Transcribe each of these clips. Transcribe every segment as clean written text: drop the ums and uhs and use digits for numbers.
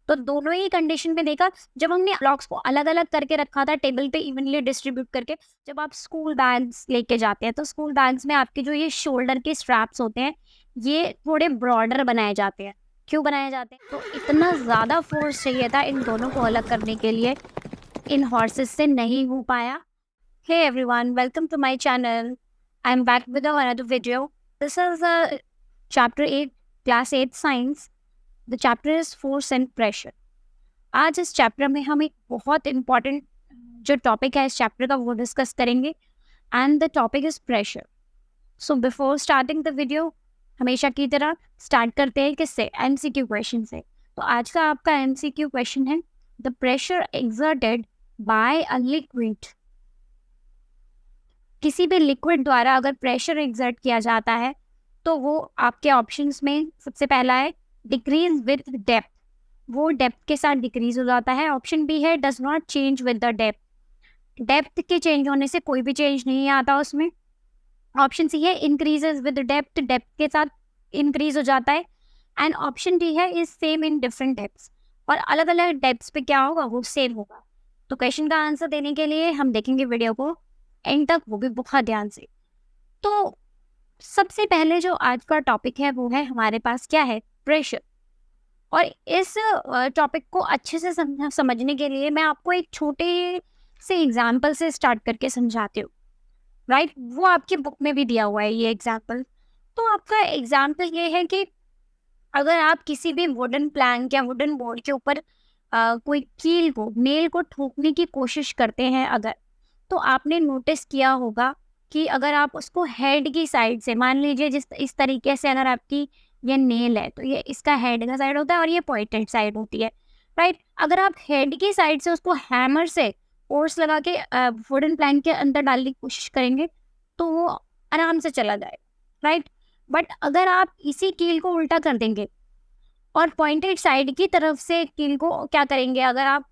तो दोनों ही कंडीशन में देखा, जब हमने ब्लॉक्स को अलग अलग करके रखा था टेबल पे इवनली डिस्ट्रीब्यूट करके, जब आप स्कूल बैग्स लेके जाते हैं तो स्कूल बैग्स में आपके जो ये शोल्डर के स्ट्रैप्स होते हैं ये थोड़े ब्रॉडर बनाए जाते हैं। क्यों बनाए जाते हैं? तो इतना ज्यादा फोर्स चाहिए था इन दोनों को अलग करने के लिए, इन हॉर्सेस से नहीं हो पाया। Hey everyone, welcome to my channel. I'm back with another video. This is chapter 8, class 8 science. The chapter is force and pressure. आज इस चैप्टर में हम एक बहुत इम्पॉर्टेंट जो टॉपिक है इस चैप्टर का वो डिस्कस करेंगे and the topic is pressure. So before starting the video हमेशा की तरह स्टार्ट करते हैं किससे? एमसीक्यू क्वेश्चन से। तो आज का आपका एमसीक्यू क्वेश्चन है, the pressure exerted bye a liquid. किसी भी लिक्विड द्वारा अगर प्रेशर एक्सर्ट किया जाता है तो वो आपके ऑप्शंस में सबसे पहला है डिक्रीज विद डेप्थ, वो डेप्थ के साथ डिक्रीज हो जाता है। ऑप्शन बी है does not change with the depth, depth के चेंज होने से कोई भी चेंज नहीं आता उसमें। ऑप्शन सी है इंक्रीजेज विद डेप्थ, डेप्थ के साथ इंक्रीज हो जाता है। एंड ऑप्शन डी है is same in different depths, और अलग अलग डेप्थ्स पे क्या होगा वो सेम होगा। तो क्वेश्चन का आंसर देने के लिए हम देखेंगे वीडियो को एंड तक, वो भी बहुत ध्यान से। तो सबसे पहले जो आज का टॉपिक है वो है हमारे पास क्या है? प्रेशर। और इस टॉपिक को अच्छे से समझने के लिए मैं आपको एक छोटे से एग्जाम्पल से स्टार्ट करके समझाती हूँ। राइट, वो आपकी बुक में भी दिया हुआ है ये एग्जाम्पल। तो आपका एग्जाम्पल ये है कि अगर आप किसी भी वुडन प्लैंक या वुडन बोर्ड के ऊपर कोई कील को, नेल को ठोकने की कोशिश करते हैं अगर, तो आपने नोटिस किया होगा कि अगर आप उसको हेड की साइड से, मान लीजिए जिस इस तरीके से अगर आपकी ये नेल है तो ये इसका हेड का साइड होता है और ये पॉइंटेड साइड होती है। राइट, अगर आप हेड की साइड से उसको हैमर से फोर्स लगा के वुडन प्लैंक के अंदर डालने की कोशिश करेंगे तो वो आराम से चला जाएगा। राइट, बट अगर आप इसी कील को उल्टा कर देंगे और पॉइंटेड साइड की तरफ से कील को क्या करेंगे, अगर आप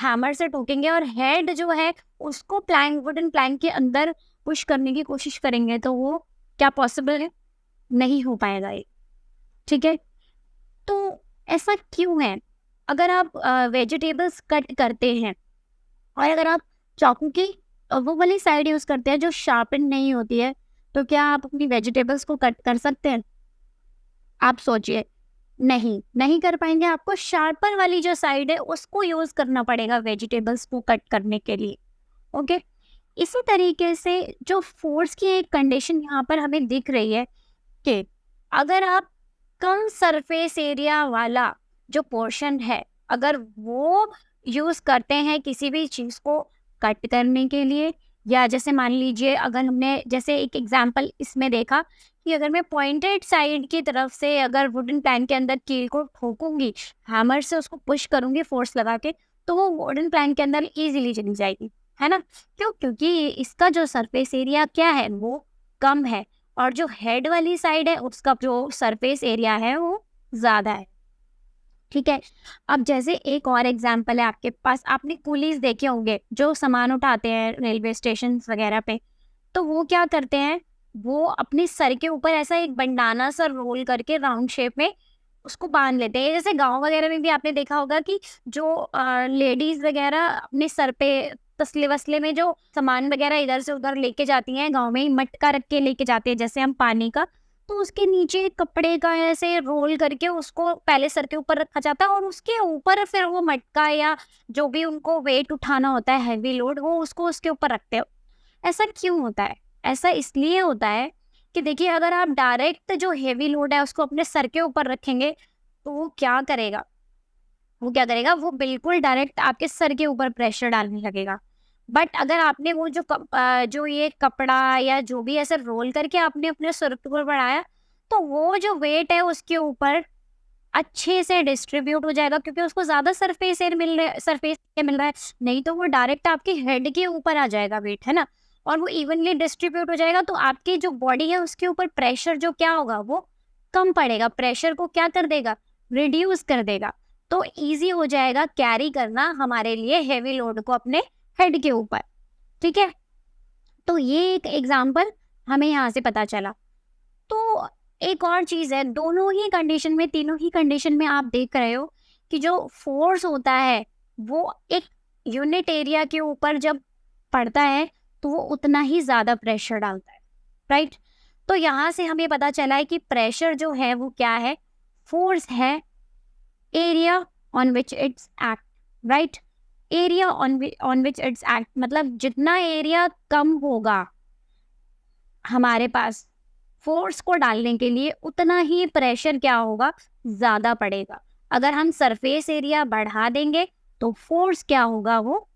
हैमर से ठोकेंगे और हेड जो है उसको प्लैंक, वुडन प्लैंक के अंदर पुश करने की कोशिश करेंगे तो वो क्या पॉसिबल है? नहीं हो पाएगा ये। ठीक है, तो ऐसा क्यों है? अगर आप वेजिटेबल्स कट करते हैं और अगर आप चाकू की वो वाली साइड यूज करते हैं जो शार्पन नहीं होती है, तो क्या आप अपनी वेजिटेबल्स को कट कर सकते हैं? आप सोचिए, नहीं कर पाएंगे। आपको शार्पर वाली जो साइड है उसको यूज करना पड़ेगा वेजिटेबल्स को कट करने के लिए। ओके, इसी तरीके से जो फोर्स की एक कंडीशन यहाँ पर हमें दिख रही है कि अगर आप कम सरफेस एरिया वाला जो पोर्शन है अगर वो यूज करते हैं किसी भी चीज को कट करने के लिए, या जैसे मान लीजिए अगर हमने जैसे एक एग्जांपल इसमें देखा कि अगर मैं पॉइंटेड साइड की तरफ से अगर वुडन प्लैंक के अंदर कील को ठोकूंगी, हैमर से उसको पुश करूंगी फोर्स लगा के, तो वो वुडन प्लैंक के अंदर इजीली चली जाएगी, है ना? क्यों? क्योंकि इसका जो सरफेस एरिया क्या है वो कम है, और जो हेड वाली साइड है उसका जो सरफेस एरिया है वो ज्यादा है। ठीक है, अब जैसे एक और एग्जांपल है आपके पास, आपने कुलीज देखे होंगे जो सामान उठाते हैं रेलवे स्टेशन वगैरह पे, तो वो क्या करते हैं, वो अपने सर के ऊपर ऐसा एक बंडाना सा रोल करके राउंड शेप में उसको बांध लेते हैं। जैसे गांव वगैरह में भी आपने देखा होगा कि जो लेडीज वगैरह अपने सर पे तसले वसले में जो सामान वगैरह इधर से उधर लेके जाती हैं, गांव में ही मटका रख के लेके जाते हैं जैसे हम पानी का, तो उसके नीचे कपड़े का ऐसे रोल करके उसको पहले सर के ऊपर रखा जाता है और उसके ऊपर फिर वो मटका या जो भी उनको वेट उठाना होता है, हैवी लोड, वो उसको उसके ऊपर रखते हैं। ऐसा क्यों होता है? ऐसा इसलिए होता है कि देखिए अगर आप डायरेक्ट जो हेवी लोड है उसको अपने सर के ऊपर रखेंगे तो वो क्या करेगा, वो बिल्कुल डायरेक्ट आपके सर के ऊपर प्रेशर डालने लगेगा। बट अगर आपने वो जो ये कपड़ा या जो भी ऐसे रोल करके आपने अपने सर के ऊपर बढ़ाया, तो वो जो वेट है उसके ऊपर अच्छे से डिस्ट्रीब्यूट हो जाएगा, क्योंकि उसको ज्यादा सरफेस एरिया मिल रहा है। नहीं तो वो डायरेक्ट आपके हेड के ऊपर आ जाएगा वेट, है ना, और वो इवनली डिस्ट्रीब्यूट हो जाएगा, तो आपकी जो बॉडी है उसके ऊपर प्रेशर जो क्या होगा वो कम पड़ेगा, प्रेशर को क्या कर देगा, रिड्यूस कर देगा। तो इजी हो जाएगा कैरी करना हमारे लिए हेवी लोड को अपने हेड के ऊपर। ठीक है, तो ये एक एग्जाम्पल हमें यहाँ से पता चला। तो एक और चीज है, दोनों ही कंडीशन में, तीनों ही कंडीशन में आप देख रहे हो कि जो फोर्स होता है वो एक यूनिट एरिया के ऊपर जब पड़ता है तो वो उतना ही ज़्यादा प्रेशर डालता है, राइट। तो यहाँ से हमें पता चला है कि प्रेशर जो है वो क्या है, फोर्स है area on which it's act, right. Area on which it's act मतलब जितना एरिया कम होगा हमारे पास फोर्स को डालने के लिए उतना ही प्रेशर क्या होगा, ज़्यादा पड़ेगा। अगर हम सरफेस एरिया बढ़ा देंगे तो फोर्स क्या होगा, वो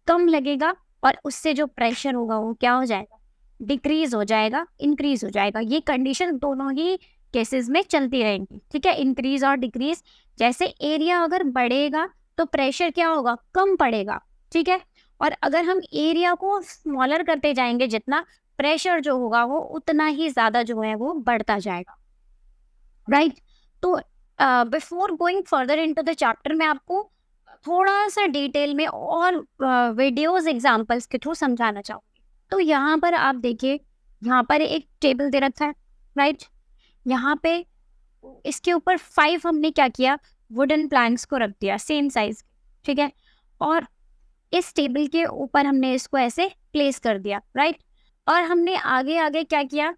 कम लगेगा और उससे जो प्रेशर होगा वो क्या हो जाएगा, डिक्रीज हो जाएगा, इंक्रीज हो जाएगा। ये कंडीशन दोनों ही केसेस में चलती रहेंगी, ठीक है, इंक्रीज और डिक्रीज। जैसे एरिया अगर बढ़ेगा तो प्रेशर क्या होगा, कम पड़ेगा, ठीक है। और अगर हम एरिया को स्मॉलर करते जाएंगे जितना, प्रेशर जो होगा वो उतना ही ज्यादा जो है वो बढ़ता जाएगा, राइट। तो before going further into the chapter मैं आपको थोड़ा सा डिटेल में और वीडियोस एग्जांपल्स के थ्रू समझाना चाहूँगी। तो यहाँ पर आप देखिए, यहाँ पर एक टेबल दे रखा है, राइट। यहाँ पे इसके ऊपर 5 हमने क्या किया, वुडन प्लैंक्स को रख दिया सेम साइज, ठीक है। और इस टेबल के ऊपर हमने इसको ऐसे प्लेस कर दिया, राइट। और हमने आगे आगे क्या किया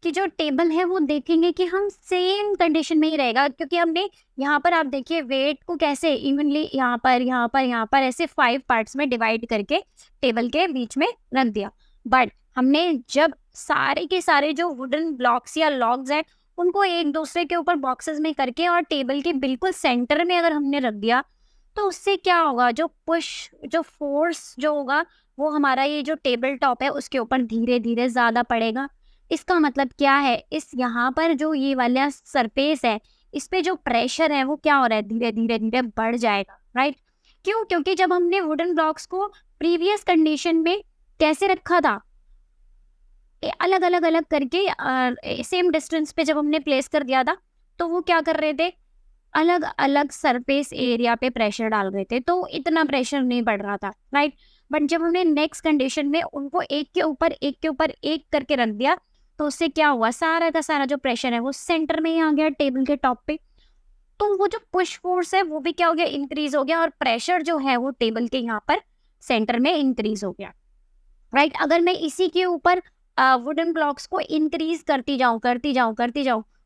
कि जो टेबल है वो देखेंगे कि हम सेम कंडीशन में ही रहेगा, क्योंकि हमने यहाँ पर आप देखिए वेट को कैसे इवनली यहाँ पर यहाँ पर यहाँ पर ऐसे 5 पार्ट्स में डिवाइड करके टेबल के बीच में रख दिया। बट हमने जब सारे के सारे जो वुडन ब्लॉक्स या लॉग्स हैं उनको एक दूसरे के ऊपर बॉक्सेस में करके और टेबल के बिल्कुल सेंटर में अगर हमने रख दिया, तो उससे क्या होगा, जो पुश जो फोर्स जो होगा वो हमारा ये जो टेबल टॉप है उसके ऊपर धीरे धीरे ज्यादा पड़ेगा। इसका मतलब क्या है, इस यहाँ पर जो ये वाला सरफेस है इस पे जो प्रेशर है वो क्या हो रहा है, धीरे धीरे धीरे बढ़ जाएगा, राइट। क्यों, क्योंकि जब हमने वुडन ब्लॉक्स को प्रीवियस कंडीशन में कैसे रखा था, अलग अलग अलग करके सेम डिस्टेंस पे जब हमने प्लेस कर दिया था, तो वो क्या कर रहे थे, अलग अलग सरफेस एरिया पे प्रेशर डाल रहे थे, तो इतना प्रेशर नहीं बढ़ रहा था, राइट। बट जब हमने नेक्स्ट कंडीशन में उनको एक के ऊपर एक के ऊपर एक करके रख दिया, तो उससे क्या हुआ, सारा का सारा जो प्रेशर है वो सेंटर में ही आ गया टेबल के टॉप पे। तो वो जो पुश फोर्स है वो भी क्या हो गया, इंक्रीज हो गया, और प्रेशर जो है वो टेबल के यहाँ पर सेंटर में इंक्रीज हो गया, राइट। अगर मैं इसी के ऊपर वुडन ब्लॉक्स को इंक्रीज करती जाऊं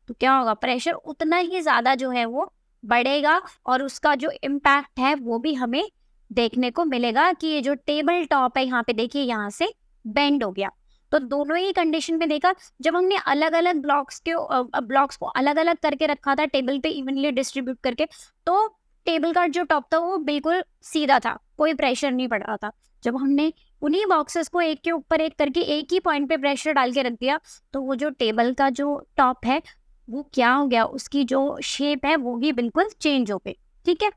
तो क्या होगा, प्रेशर उतना ही ज्यादा जो है वो बढ़ेगा, और उसका जो इम्पैक्ट है वो भी हमें देखने को मिलेगा कि ये जो टेबल टॉप है यहाँ पे देखिए यहाँ से बेंड हो गया। तो दोनों ही कंडीशन में देखा, जब हमने अलग अलग ब्लॉक्स को अलग अलग करके रखा था टेबल पे इवनली डिस्ट्रीब्यूट करके, तो टेबल का जो टॉप था वो बिल्कुल सीधा था, कोई प्रेशर नहीं पड़ रहा था। जब हमने उन्हीं बॉक्सेस को एक के ऊपर एक करके एक ही पॉइंट पे प्रेशर डाल के रख दिया, तो वो जो टेबल का जो टॉप है वो क्या हो गया, उसकी जो शेप है वो भी बिल्कुल चेंज हो गई, ठीक है।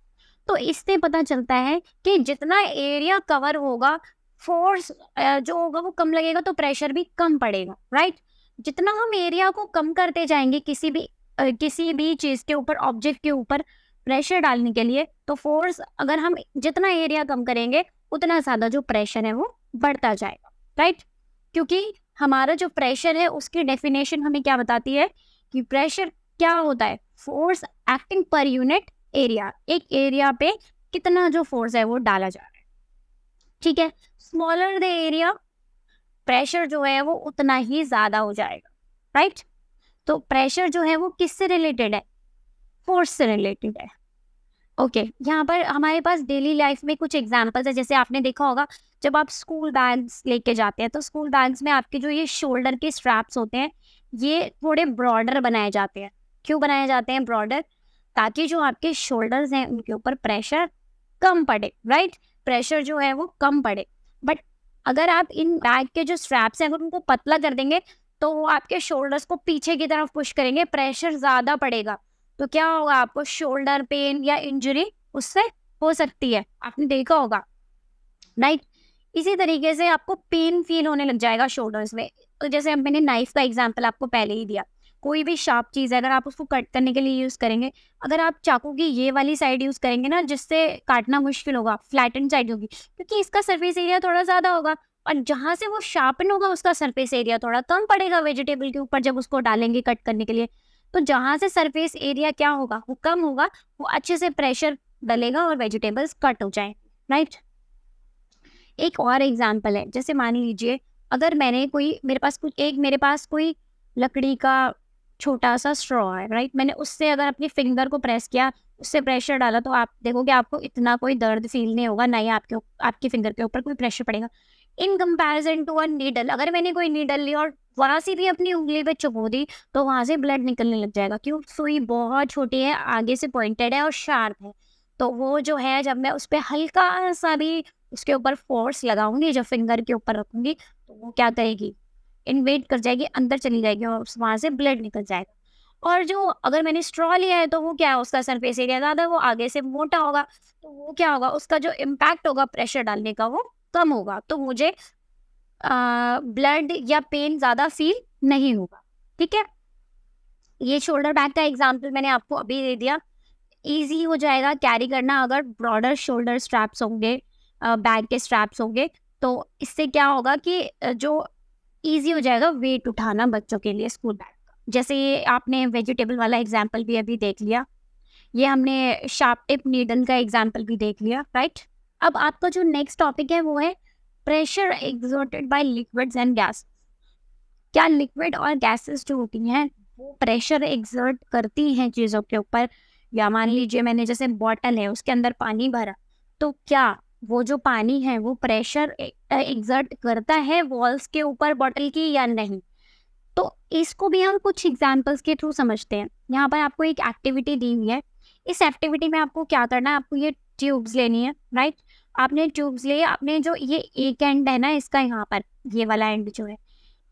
तो इससे पता चलता है कि जितना एरिया कवर होगा, फोर्स जो होगा वो कम लगेगा तो प्रेशर भी कम पड़ेगा, राइट। जितना हम एरिया को कम करते जाएंगे किसी भी चीज के ऊपर, ऑब्जेक्ट के ऊपर प्रेशर डालने के लिए, तो फोर्स अगर हम जितना एरिया कम करेंगे उतना ज्यादा जो प्रेशर है वो बढ़ता जाएगा, राइट। क्योंकि हमारा जो प्रेशर है उसकी डेफिनेशन हमें क्या बताती है कि प्रेशर क्या होता है, force acting per unit area, एक एरिया पे कितना जो फोर्स है वो डाला जा रहा है, ठीक है। स्मॉलर द एरिया, प्रेशर जो है वो उतना ही ज्यादा हो जाएगा, राइट। तो प्रेशर जो है वो किससे रिलेटेड है, फोर्स से रिलेटेड है, ओके। यहाँ पर हमारे पास डेली लाइफ में कुछ एग्जांपल्स है। जैसे आपने देखा होगा जब आप स्कूल बैग्स लेके जाते हैं, तो स्कूल बैग्स में आपके जो ये शोल्डर के स्ट्रैप्स होते हैं ये थोड़े ब्रॉडर बनाए जाते हैं। क्यों बनाए जाते हैं ब्रॉडर, ताकि जो आपके शोल्डर्स हैं उनके ऊपर प्रेशर कम पड़े, राइट, प्रेशर जो है वो कम पड़े। बट अगर आप इन बैग के जो स्ट्रैप्स हैं अगर उनको पतला कर देंगे तो वो आपके शोल्डर्स को पीछे की तरफ पुश करेंगे, प्रेशर ज्यादा पड़ेगा, तो क्या होगा, आपको शोल्डर पेन या इंजरी उससे हो सकती है, आपने देखा होगा, राइट। इसी तरीके से आपको पेन फील होने लग जाएगा शोल्डर्स में। तो जैसे अब मैंने नाइफ का एग्जांपल आपको पहले ही दिया, कोई भी शार्प चीज़ है अगर आप उसको कट करने के लिए यूज़ करेंगे, अगर आप चाकू की ये वाली साइड यूज़ करेंगे ना जिससे काटना मुश्किल होगा, फ्लैटन साइड होगी, क्योंकि इसका सरफेस एरिया थोड़ा ज़्यादा होगा, और जहाँ से वो शार्पन होगा उसका सरफेस एरिया थोड़ा कम पड़ेगा वेजिटेबल के ऊपर जब उसको डालेंगे कट करने के लिए। तो जहाँ से सरफेस एरिया क्या होगा, वो कम होगा, वो अच्छे से प्रेशर डलेगा और वेजिटेबल्स कट हो जाए, राइट। एक और एग्जांपल है, जैसे मान लीजिए अगर मेरे पास कोई लकड़ी का छोटा सा स्ट्रॉ है, राइट। मैंने उससे अगर अपनी फिंगर को प्रेस किया, उससे प्रेशर डाला, तो आप देखोगे आपको इतना कोई दर्द फील नहीं होगा, ना ही आपकी फिंगर के ऊपर कोई प्रेशर पड़ेगा। In comparison to a needle, अगर मैंने कोई नीडल ली और वहां से भी अपनी उंगली पे चुभो दी, तो वहां से ब्लड निकलने लग जाएगा। क्यों? सुई बहुत छोटी है, आगे से पॉइंटेड है और शार्प है। तो वो जो है, जब मैं उस पर हल्का सा भी उसके ऊपर फोर्स लगाऊंगी, जब फिंगर के ऊपर रखूंगी, तो वो क्या करेगी, इन्वेट कर जाएगी, अंदर चली जाएगी और वहां से ब्लड निकल जाएगा। और जो अगर मैंने स्ट्रॉ लिया है, तो वो क्या है, उसका सरफेस एरिया ज्यादा, वो आगे से मोटा होगा, तो वो क्या होगा, उसका जो इम्पैक्ट होगा प्रेशर डालने का, वो कम होगा, तो मुझे ब्लड या पेन ज्यादा फील नहीं होगा। ठीक है, ये शोल्डर बैग का एग्जाम्पल मैंने आपको अभी दे दिया। इजी हो जाएगा कैरी करना अगर ब्रॉडर शोल्डर स्ट्रैप्स होंगे, बैग के स्ट्रैप्स होंगे, तो इससे क्या होगा कि जो इजी हो जाएगा वेट उठाना बच्चों के लिए स्कूल बैग का। जैसे ये आपने वेजिटेबल वाला एग्जाम्पल भी अभी देख लिया, ये हमने शार्प टिप नीडल का एग्जाम्पल भी देख लिया, राइट। अब आपका जो नेक्स्ट टॉपिक है वो है pressure exerted bye liquids and gas. क्या लिक्विड और गैसेस जो होती हैं वो प्रेशर एक्सर्ट करती हैं चीज़ों के ऊपर? या मान लीजिए मैंने जैसे बॉटल है, उसके अंदर पानी भरा, तो क्या वो जो पानी है वो प्रेशर एक्सर्ट करता है वॉल्स के ऊपर बॉटल की या नहीं? तो इसको भी हम कुछ एग्जाम्पल्स के थ्रू समझते हैं। यहाँ पर आपको एक एक्टिविटी दी हुई है। इस एक्टिविटी में आपको क्या करना है, आपको ये ट्यूब्स लेनी है, राइट। आपने ट्यूब्स लिए, आपने जो ये एक एंड है ना इसका, यहाँ पर ये वाला एंड जो है,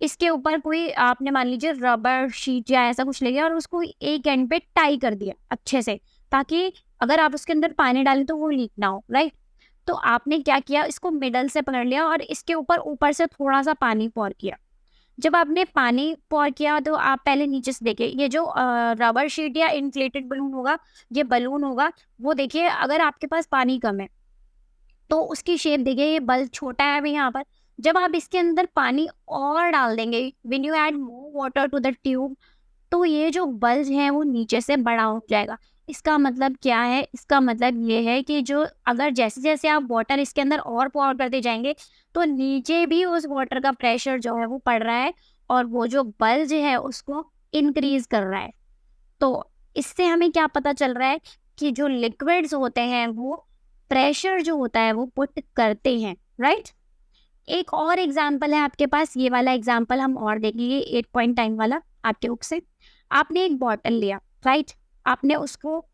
इसके ऊपर कोई आपने मान लीजिए रबर शीट या ऐसा कुछ ले गया और उसको एक एंड पे टाई कर दिया अच्छे से, ताकि अगर आप उसके अंदर पानी डालें तो वो लीक ना हो, राइट। तो आपने क्या किया, इसको मिडल से पकड़ लिया और इसके ऊपर से थोड़ा सा पानी पौर किया। जब आपने पानी पौर किया, तो आप पहले नीचे से देखिए, ये जो रबर शीट या इन्फ्लेटेड बलून होगा, ये बलून होगा, वो देखिए अगर आपके पास पानी कम है तो उसकी शेप देखिए, ये बल्ब छोटा है अभी यहाँ पर। जब आप इसके अंदर पानी और डाल देंगे, when you add more water to the tube, तो ये जो बल्ब है वो नीचे से बड़ा हो जाएगा। इसका मतलब क्या है? इसका मतलब ये है कि जो अगर जैसे जैसे आप वाटर इसके अंदर और पॉर करते जाएंगे, तो नीचे भी उस वाटर का प्रेशर जो है वो पड़ रहा है और वो जो बल्ब है उसको इंक्रीज कर रहा है। तो इससे हमें क्या पता चल रहा है कि जो लिक्विड्स होते हैं वो प्रेशर जो होता है वो पुट करते हैं, राइट। एक और एग्जाम्पल है आपके पास, ये वाला एग्जाम्पल हम और देखेंगे, 8 पॉइंट टाइम वाला आपके बुक से। आपने एक बॉटल लिया, राइट। आपने उसको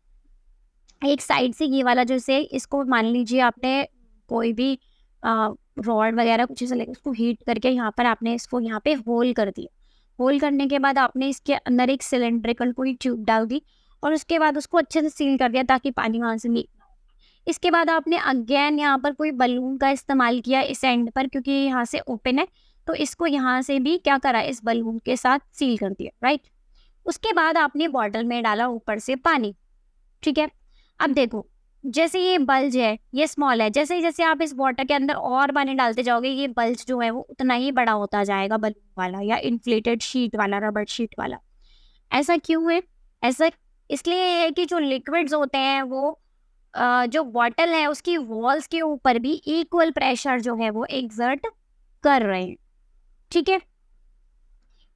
एक साइड से, ये वाला जैसे, इसको मान लीजिए आपने कोई भी रॉड वगैरह कुछ ऐसा लेकर उसको हीट करके यहाँ पर आपने इसको यहाँ पे होल कर दिया। होल करने के बाद आपने इसके अंदर एक सिलेंड्रिकल कोई ट्यूब डाल दी और उसके बाद उसको अच्छे से सील कर दिया ताकि पानी वहाँ से लीक ना हो। इसके बाद आपने अगेन यहाँ पर कोई बलून का इस्तेमाल किया इस एंड पर, क्योंकि यहाँ से ओपन है, तो इसको यहाँ से भी क्या करा, इस बलून के साथ सील कर दिया, राइट। उसके बाद आपने बॉटल में डाला ऊपर से पानी, ठीक है। अब देखो, जैसे ये बल्ज है ये स्मॉल है, जैसे जैसे आप इस वाटर के अंदर और पानी डालते जाओगे, ये बल्ज जो है वो उतना ही बड़ा होता जाएगा, बलून वाला या इन्फ्लेटेड शीट वाला, रबर शीट वाला। ऐसा क्यों है? ऐसा इसलिए है कि जो लिक्विड्स होते हैं वो जो बॉटल है उसकी वॉल्स के ऊपर भी इक्वल प्रेशर जो है वो एक्सर्ट कर रहे हैं, ठीक है।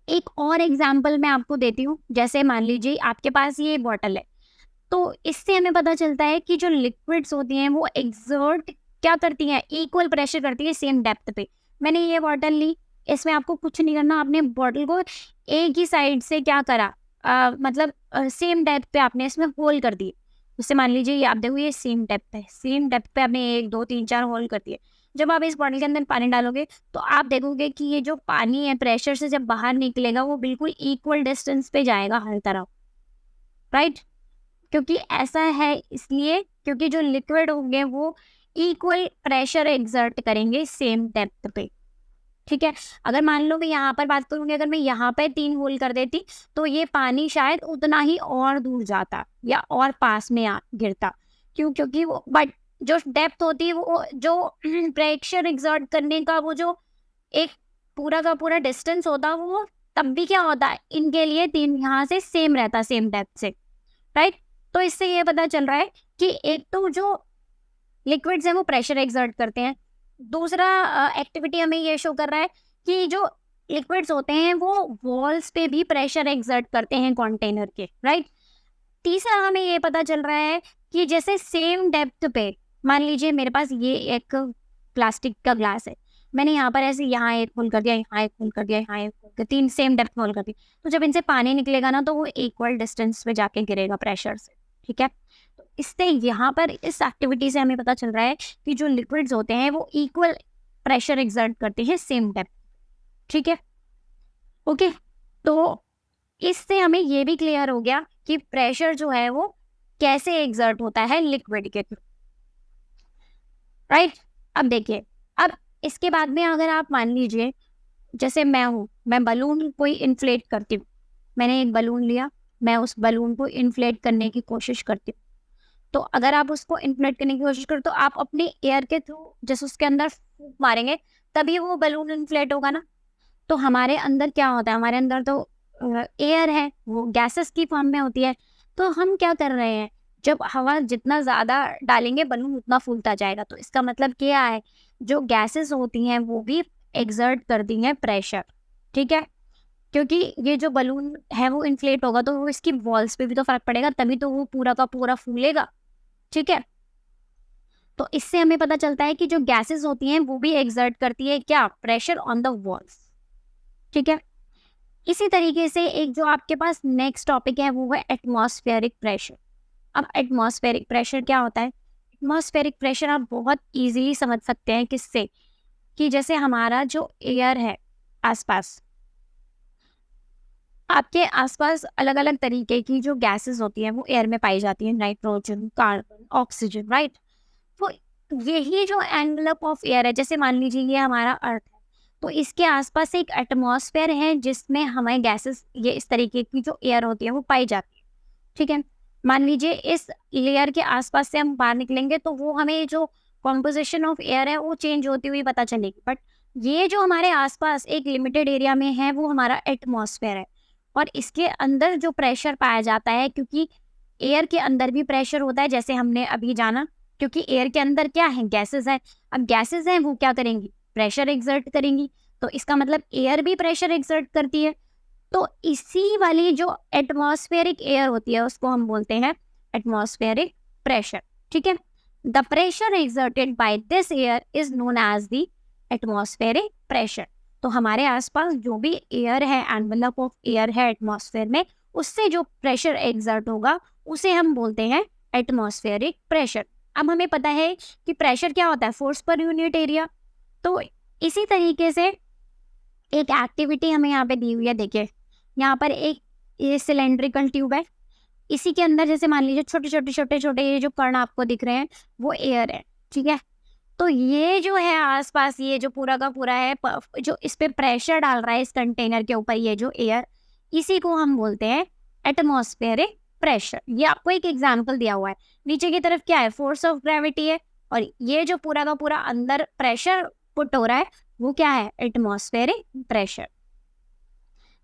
एक और एग्जाम्पल मैं आपको देती हूँ। जैसे मान लीजिए आपके पास ये बॉटल है, तो इससे हमें पता चलता है कि जो लिक्विड्स होती हैं वो एक्सर्ट क्या करती हैं, इक्वल प्रेशर करती है सेम डेप्थ पे। मैंने ये बॉटल ली, इसमें आपको कुछ नहीं करना, आपने बॉटल को एक ही साइड से क्या करा, मतलब सेम डेप्थ पे आपने इसमें होल कर दिए। उससे मान लीजिए ये आप देखो, ये सेम डेप्थ पे आपने 1 2 3 4 होल कर दिए। जब आप इस बॉटल के अंदर पानी डालोगे, तो आप देखोगे कि ये जो पानी है प्रेशर से जब बाहर निकलेगा वो बिल्कुल इक्वल डिस्टेंस पे जाएगा हर तरफ, राइट। क्योंकि ऐसा है इसलिए क्योंकि जो लिक्विड होंगे वो इक्वल प्रेशर एक्सर्ट करेंगे सेम डेप्थ पे, ठीक है। अगर मान लो मैं यहाँ पर बात करूँगी, अगर मैं यहाँ पे 3 होल कर देती, तो ये पानी शायद उतना ही और दूर जाता या और पास में गिरता। क्यों? क्योंकि वो बट जो डेप्थ होती है वो जो प्रेशर एक्सर्ट करने का वो जो एक पूरा का पूरा डिस्टेंस होता है वो तब भी क्या होता है, इनके लिए तीन यहाँ से सेम रहता है, सेम डेप्थ से, राइट। तो इससे ये पता चल रहा है कि एक तो जो लिक्विड्स हैं वो प्रेशर एक्सर्ट करते हैं, दूसरा एक्टिविटी हमें ये शो कर रहा है कि जो लिक्विड्स होते हैं वो वॉल्स पे भी प्रेशर एक्सर्ट करते हैं कंटेनर के, राइट। तीसरा हमें ये पता चल रहा है कि जैसे सेम डेप्थ पे, मान लीजिए मेरे पास ये एक प्लास्टिक का ग्लास है, मैंने यहाँ पर ऐसे यहाँ एक होल कर दिया, यहाँ एक होल कर दिया, यहाँ एक होल कर, तीन सेम डेप्थ में होल कर दी, तो जब इनसे पानी निकलेगा ना तो वो इक्वल डिस्टेंस पे जाके गिरेगा प्रेशर से, ठीक है। तो इससे यहाँ पर इस एक्टिविटी से हमें पता चल रहा है कि जो लिक्विड्स होते हैं वो इक्वल प्रेशर एक्सर्ट करते हैं सेम डेप्थ, ठीक है, ओके। तो इससे हमें ये भी क्लियर हो गया कि प्रेशर जो है वो कैसे एक्सर्ट होता है लिक्विड के थ्रू, राइट। अब देखिए, अब इसके बाद में अगर आप मान लीजिए जैसे मैं बलून कोई इन्फ्लेट करती हूँ, मैंने एक बलून लिया, मैं उस बलून को इन्फ्लेट करने की कोशिश करती हूँ, तो अगर आप उसको इन्फ्लेट करने की कोशिश करो तो आप अपने एयर के थ्रू जैसे उसके अंदर फूंक मारेंगे तभी वो बलून इन्फ्लेट होगा ना। तो हमारे अंदर क्या होता है, हमारे अंदर तो एयर है, वो गैसेस की फॉर्म में होती है। तो हम क्या कर रहे हैं, जब हवा जितना ज़्यादा डालेंगे बलून उतना फूलता जाएगा। तो इसका मतलब क्या है, जो गैसेस होती हैं वो भी एक्सर्ट करती हैं प्रेशर, ठीक है, क्योंकि ये जो बलून है वो इन्फ्लेट होगा तो वो इसकी वॉल्स पे भी तो फर्क पड़ेगा, तभी तो वो पूरा का पूरा फूलेगा, ठीक है। तो इससे हमें पता चलता है कि जो गैसेस होती हैं वो भी एक्सर्ट करती है क्या, प्रेशर ऑन द वॉल्स, ठीक है। इसी तरीके से एक जो आपके पास नेक्स्ट टॉपिक है वो है एटमॉस्फेरिक प्रेशर। अब एटमॉस्फेरिक प्रेशर क्या होता है, एटमॉस्फेरिक प्रेशर आप बहुत इजीली समझ सकते हैं किससे, कि जैसे हमारा जो एयर है आसपास, आपके आसपास अलग अलग तरीके की जो गैसेस होती हैं वो एयर में पाई जाती हैं, नाइट्रोजन, कार्बन, ऑक्सीजन, राइट। तो यही जो एनवेलप ऑफ एयर है, जैसे मान लीजिए ये हमारा अर्थ है, तो इसके आसपास एक एटमॉस्फेयर है जिसमें हमें गैसेस, ये इस तरीके की जो एयर होती है वो पाई जाती है, ठीक है। मान लीजिए इस लेयर के आसपास से हम बाहर निकलेंगे तो वो हमें जो कॉम्पोजिशन ऑफ एयर है वो चेंज होती हुई पता चलेगी, बट ये जो हमारे आसपास एक लिमिटेड एरिया में है वो हमारा एटमॉस्फेयर है। और इसके अंदर जो प्रेशर पाया जाता है, क्योंकि एयर के अंदर भी प्रेशर होता है जैसे हमने अभी जाना, क्योंकि एयर के अंदर क्या है, गैसेस है। अब गैसेस हैं वो क्या करेंगी, प्रेशर एक्सर्ट करेंगी, तो इसका मतलब एयर भी प्रेशर एक्सर्ट करती है। तो इसी वाली जो एटमॉस्फेरिक एयर होती है उसको हम बोलते हैं एटमॉस्फेरिक प्रेशर, ठीक है। The pressure exerted by this air is known as the atmospheric pressure. तो हमारे आसपास जो भी एयर है, एनवेलप ऑफ एयर है एटमॉस्फेयर में, उससे जो प्रेशर एक्सर्ट होगा उसे हम बोलते हैं एटमॉस्फेरिक प्रेशर। अब हमें पता है कि प्रेशर क्या होता है, फोर्स पर यूनिट एरिया। तो इसी तरीके से एक एक्टिविटी हमें यहाँ पे दी हुई है, देखिए यहाँ पर एक ये सिलेंड्रिकल ट्यूब है, इसी के अंदर जैसे मान लीजिए छोटे छोटे ये जो कण आपको दिख रहे हैं वो एयर है, ठीक है। तो ये जो है आसपास, ये जो पूरा का पूरा है जो इस पे प्रेशर डाल रहा है इस कंटेनर के ऊपर, ये जो एयर, इसी को हम बोलते हैं एटमॉस्फेरिक प्रेशर। ये आपको एक एग्जाम्पल दिया हुआ है, नीचे की तरफ क्या है, फोर्स ऑफ ग्रेविटी है, और ये जो पूरा का पूरा अंदर प्रेशर पुट हो रहा है वो क्या है, एटमॉस्फेरिक प्रेशर,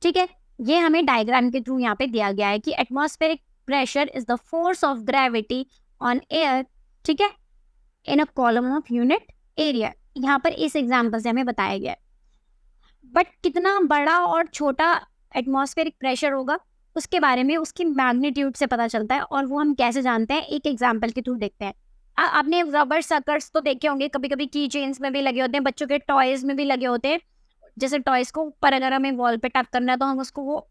ठीक है। ये हमें डायग्राम के थ्रू यहाँ पे दिया गया है कि atmospheric pressure is the force of gravity on air, ठीक है, in a column of unit area. यहाँ पर इस एग्जाम्पल से हमें बताया गया है। बट कितना बड़ा और छोटा एटमॉस्फेरिक प्रेशर होगा उसके बारे में उसकी मैग्नीट्यूड से पता चलता है, और वो हम कैसे जानते हैं, एक एग्जाम्पल के थ्रू देखते हैं। आपने रबर सकर्स तो देखे होंगे, कभी कभी की चेन्स में भी लगे होते हैं, बच्चों के टॉयज में भी लगे होते हैं। जैसे टॉयज को ऊपर अगर हमें वॉल पे टक करना है तो हम उसको वो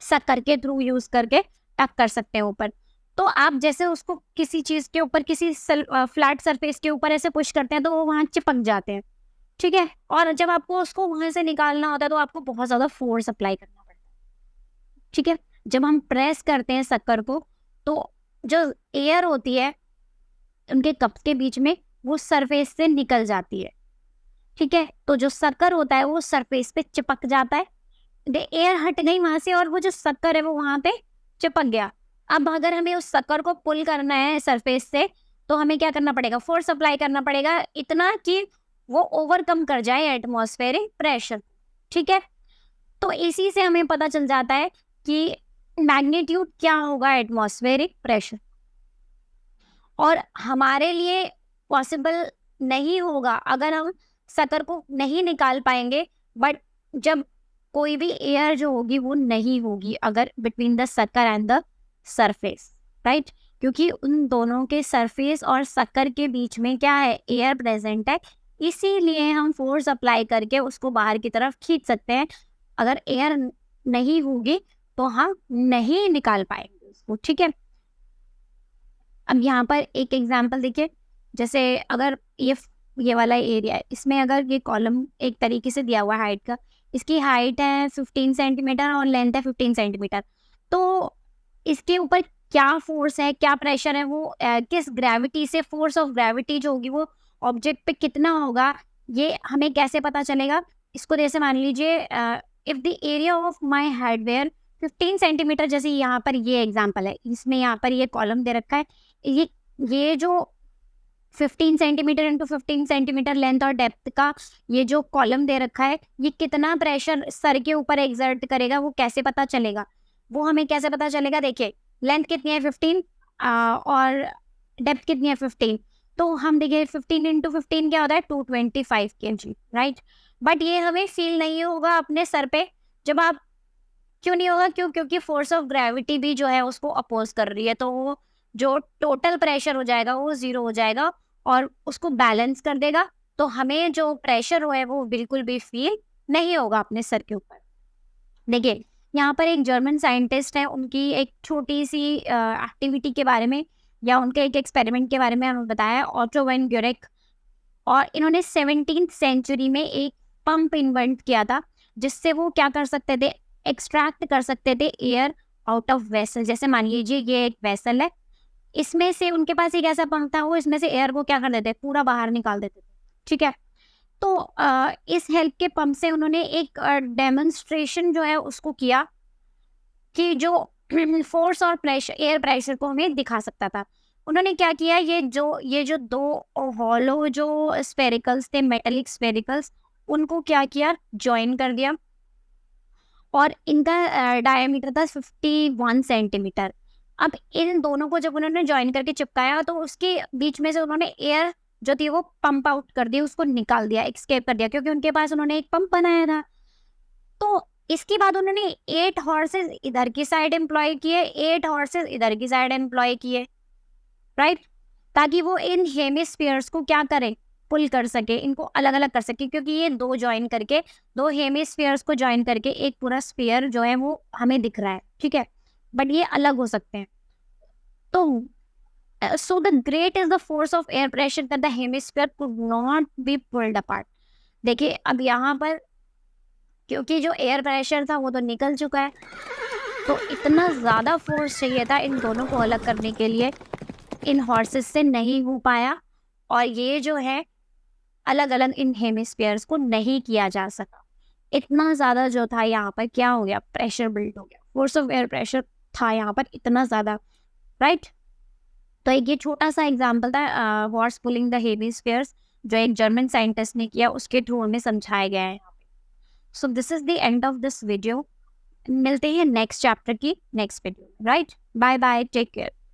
सकर के थ्रू यूज करके टक कर सकते हैं ऊपर। तो आप जैसे उसको किसी चीज के ऊपर, किसी फ्लैट सरफेस के ऊपर ऐसे पुश करते हैं तो वो वहां चिपक जाते हैं, ठीक है। और जब आपको उसको वहां से निकालना होता है तो आपको बहुत ज्यादा फोर्स अप्लाई करना पड़ता है, ठीक है। जब हम प्रेस करते हैं शक्कर को तो जो एयर होती है उनके कप्स के बीच में वो सरफेस से निकल जाती है, ठीक है। तो जो शक्कर होता है वो सरफेस पे चिपक जाता है, एयर हट गई वहां से और वो जो शक्कर है वो वहां पे चिपक गया। अब अगर हमें उस शक्कर को पुल करना है सरफेस से तो हमें क्या करना पड़ेगा, फोर्स अप्लाई करना पड़ेगा इतना कि वो ओवरकम कर जाए एटमॉस्फेरिक प्रेशर, ठीक है। तो इसी से हमें पता चल जाता है कि मैग्नीट्यूड क्या होगा एटमॉस्फेरिक प्रेशर। और हमारे लिए पॉसिबल नहीं होगा अगर हम सकर को नहीं निकाल पाएंगे, बट जब कोई भी एयर जो होगी वो नहीं होगी अगर between the sucker and the surface, right, क्योंकि उन दोनों के सरफेस और सकर के बीच में क्या है, एयर प्रेजेंट है, इसीलिए हम फोर्स अप्लाई करके उसको बाहर की तरफ खींच सकते हैं। अगर एयर नहीं होगी तो हम नहीं निकाल पाएंगे उसको, ठीक है। अब यहाँ पर एक एग्जांपल देखिए, जैसे अगर ये वाला एरिया है, इसमें अगर ये कॉलम एक तरीके से दिया हुआ है हाइट का, इसकी हाइट है 15 सेंटीमीटर और लेंथ है 15 सेंटीमीटर, तो इसके ऊपर क्या फोर्स है, क्या प्रेशर है, वो किस ग्रेविटी से, फोर्स ऑफ ग्रेविटी जो होगी वो ऑब्जेक्ट पे कितना होगा, ये हमें कैसे पता चलेगा। इसको जैसे मान लीजिए if the area of my hardware 15 centimetre, जैसे यहाँ पर ये एग्जाम्पल है, इसमें यहाँ पर ये कॉलम दे रखा है, ये जो 15 सेंटीमीटर इंटू 15 सेंटीमीटर लेंथ और डेप्थ का ये जो कॉलम दे रखा है, ये कितना प्रेशर सर के ऊपर एक्सर्ट करेगा, वो कैसे पता चलेगा, वो हमें कैसे पता चलेगा। देखिए लेंथ कितनी है 15 और डेप्थ कितनी है 15, तो हम देखिए 15 इंटू 15 क्या होता है 225 kg, राइट। बट ये हमें फील नहीं होगा अपने सर पे, जब आप, क्यों नहीं होगा, क्योंकि फोर्स ऑफ ग्रेविटी भी जो है उसको अपोज कर रही है, तो वो जो टोटल प्रेशर हो जाएगा वो 0 हो जाएगा और उसको बैलेंस कर देगा, तो हमें जो प्रेशर है वो बिल्कुल भी फील नहीं होगा अपने सर के ऊपर। देखिए यहाँ पर एक जर्मन साइंटिस्ट है, उनकी एक छोटी सी एक्टिविटी के बारे में या उनके एक एक्सपेरिमेंट के बारे में हमें बताया, ऑटो वैन ग्यूरिक, और इन्होंने 17th सेंचुरी में एक पंप इन्वेंट किया था जिससे वो क्या कर सकते थे, एक्सट्रैक्ट कर सकते थे एयर आउट ऑफ वेसल। जैसे मान लीजिए ये एक वेसल है, इसमें से उनके पास एक ऐसा पंप था, वो इसमें से एयर को क्या कर देते, पूरा बाहर निकाल देते थे, ठीक है। तो इस हेल्प के पंप से उन्होंने एक डेमोन्स्ट्रेशन जो है उसको किया कि जो फोर्स और प्रेशर, एयर प्रेशर को हमें दिखा सकता था। उन्होंने क्या किया, ये जो दो हॉलो जो स्फेरिकल्स थे, मेटेलिक स्फेरिकल्स, उनको क्या किया, ज्वाइन कर दिया, और इनका डायमीटर था 51 सेंटीमीटर। अब इन दोनों को जब उन्होंने ज्वाइन करके चिपकाया तो उसके बीच में से उन्होंने एयर जो थी वो पंप आउट कर दी, उसको निकाल दिया, एक्सकेप कर दिया, क्योंकि उनके पास उन्होंने एक पंप बनाया था। तो इसके बाद उन्होंने 8 हॉर्सेस इधर की साइड एम्प्लॉय किए, 8 हॉर्सेस इधर की साइड एम्प्लॉय किए, राइट, ताकि वो इन हेमिस्फीयर्स को क्या करें, पुल कर सके, इनको अलग अलग कर सके, क्योंकि ये दो ज्वाइन करके, दो हेमिस्फीयर्स को ज्वाइन करके एक पूरा स्फीयर जो है वो हमें दिख रहा है, ठीक है, बट ये अलग हो सकते हैं। तो so the great is the force of air pressure that the hemisphere could not be pulled apart। देखिए अब यहाँ पर क्योंकि जो एयर प्रेशर था वो तो निकल चुका है, तो इतना ज़्यादा फोर्स चाहिए था इन दोनों को अलग करने के लिए, इन हॉर्सेस से नहीं हो पाया, और ये जो है अलग अलग इन हेमिस्फीयर्स को नहीं किया जा सका। इतना ज़्यादा जो था यहाँ पर क्या हो गया, प्रेशर बिल्ड हो गया, फोर्स ऑफ एयर प्रेशर था यहाँ पर इतना ज़्यादा, राइट। तो एक ये छोटा सा एग्जाम्पल था हॉर्स पुलिंग द हेमिस्फीयर्स, जो एक जर्मन साइंटिस्ट ने किया, उसके थ्रू हमें समझाया गया है। So this is the end of this video, मिलते हैं नेक्स्ट चैप्टर की next video, right, bye bye, take care.